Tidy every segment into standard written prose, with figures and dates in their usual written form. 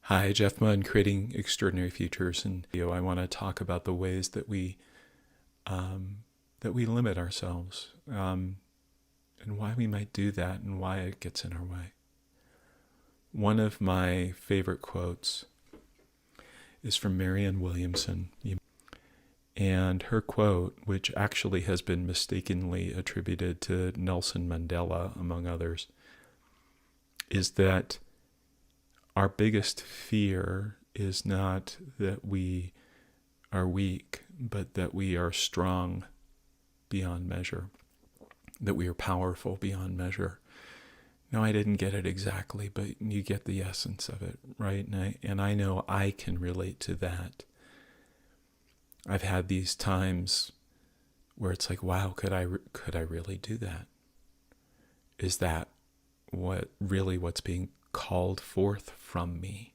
Hi, Jeff Munn, Creating Extraordinary Futures, and I want to talk about the ways that we limit ourselves, and why we might do that, and why it gets in our way. One of my favorite quotes is from Marianne Williamson, and her quote, which actually has been mistakenly attributed to Nelson Mandela, among others, is that our biggest fear is not that we are weak, but that we are strong beyond measure, that we are powerful beyond measure. Now, I didn't get it exactly, but you get the essence of it, right? And I know I can relate to that. I've had these times where it's like, wow, could I really do that? Is that what's being called forth from me?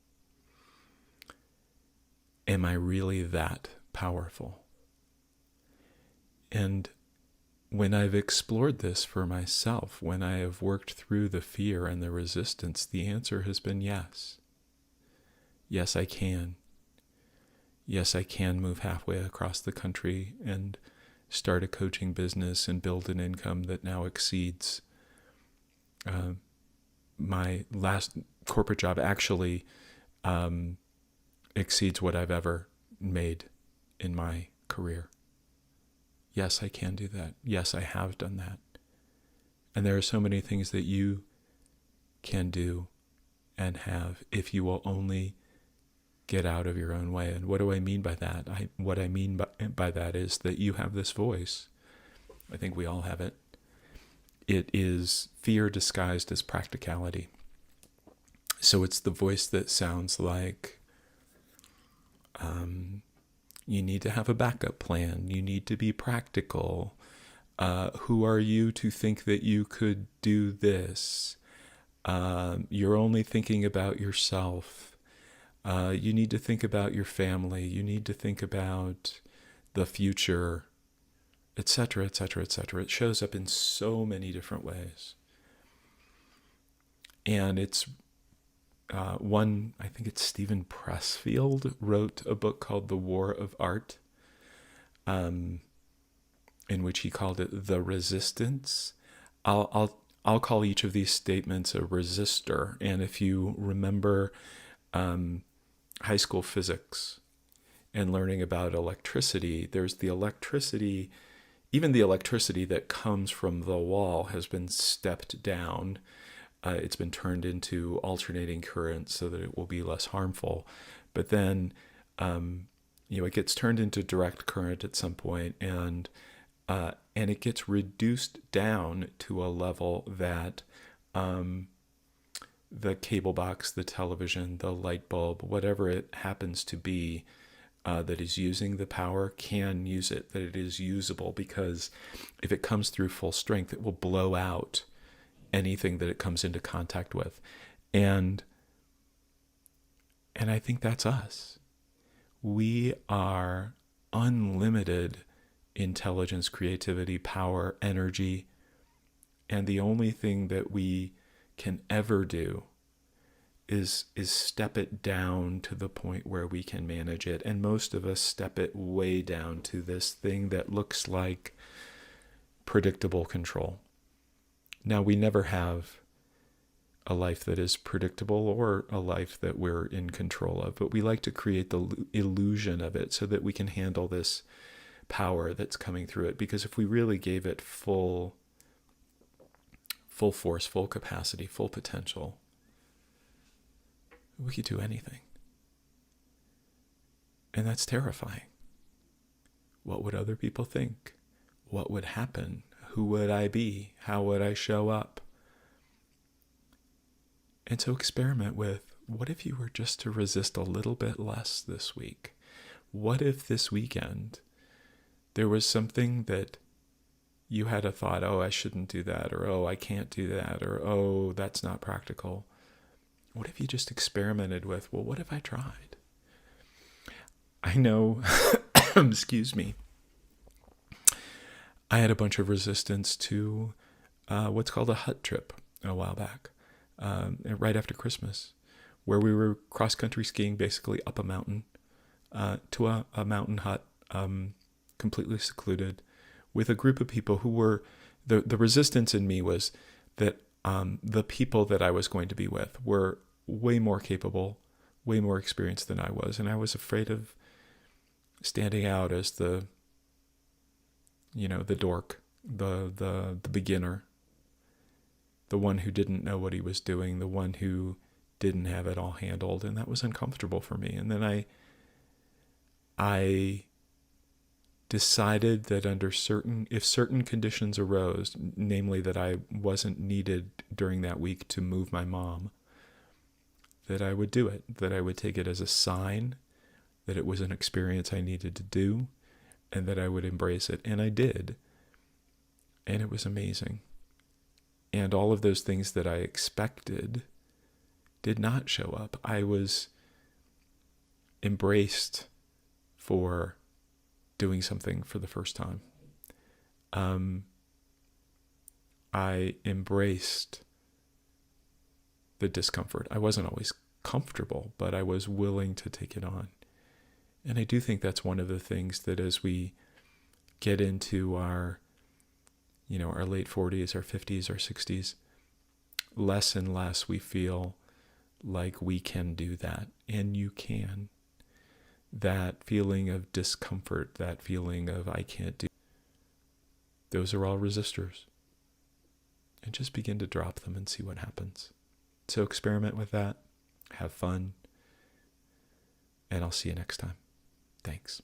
Am I really that powerful? And when I've explored this for myself, when I have worked through the fear and the resistance, the answer has been yes. Yes, I can. Yes, I can move halfway across the country and start a coaching business and build an income that now exceeds my last corporate job, actually exceeds what I've ever made in my career. Yes, I can do that. Yes, I have done that. And there are so many things that you can do and have if you will only get out of your own way. And what do I mean by that? What I mean by that is that you have this voice. I think we all have it. It is fear disguised as practicality. So it's the voice that sounds like you need to have a backup plan. You need to be practical. Who are you to think that you could do this? You're only thinking about yourself. You need to think about your family. You need to think about the future, etc., etc., etc. It shows up in so many different ways. And it's I think it's Stephen Pressfield wrote a book called The War of Art, in which he called it The Resistance. I'll call each of these statements a resistor. And if you remember high school physics and learning about electricity, there's the electricity, even the electricity that comes from the wall has been stepped down. It's been turned into alternating current so that it will be less harmful. But then, it gets turned into direct current at some point, and it gets reduced down to a level that the cable box, the television, the light bulb, whatever it happens to be that is using the power can use it, that it is usable, because if it comes through full strength, it will blow out anything that it comes into contact with. And I think that's us. We are unlimited intelligence, creativity, power, energy, and the only thing that we can ever do is step it down to the point where we can manage it. And most of us step it way down to this thing that looks like predictable control. Now, we never have a life that is predictable or a life that we're in control of, but we like to create the illusion of it so that we can handle this power that's coming through it. Because if we really gave it full force, full capacity, full potential, we could do anything. And that's terrifying. What would other people think? What would happen? Who would I be? How would I show up? And so experiment with, what if you were just to resist a little bit less this week? What if this weekend there was something that you had a thought, oh, I shouldn't do that, or oh, I can't do that, or oh, that's not practical. What if you just experimented with, well, what if I tried? I know, excuse me, I had a bunch of resistance to what's called a hut trip a while back, right after Christmas, where we were cross-country skiing basically up a mountain to a mountain hut, completely secluded, with a group of people who were, the resistance in me was that the people that I was going to be with were way more capable, way more experienced than I was. And I was afraid of standing out as the dork, the beginner, the one who didn't know what he was doing, the one who didn't have it all handled. And that was uncomfortable for me. And then I decided that if certain conditions arose, namely that I wasn't needed during that week to move my mom, that I would do it, that I would take it as a sign that it was an experience I needed to do, and that I would embrace it. And I did. And it was amazing. And all of those things that I expected did not show up. I was embraced for doing something for the first time. I embraced the discomfort. I wasn't always comfortable, but I was willing to take it on. And I do think that's one of the things that as we get into our late 40s, our 50s, our 60s, less and less we feel like we can do that. And you can. That feeling of discomfort, that feeling of I can't do, those are all resistors. And just begin to drop them and see what happens. So experiment with that, have fun, and I'll see you next time. Thanks.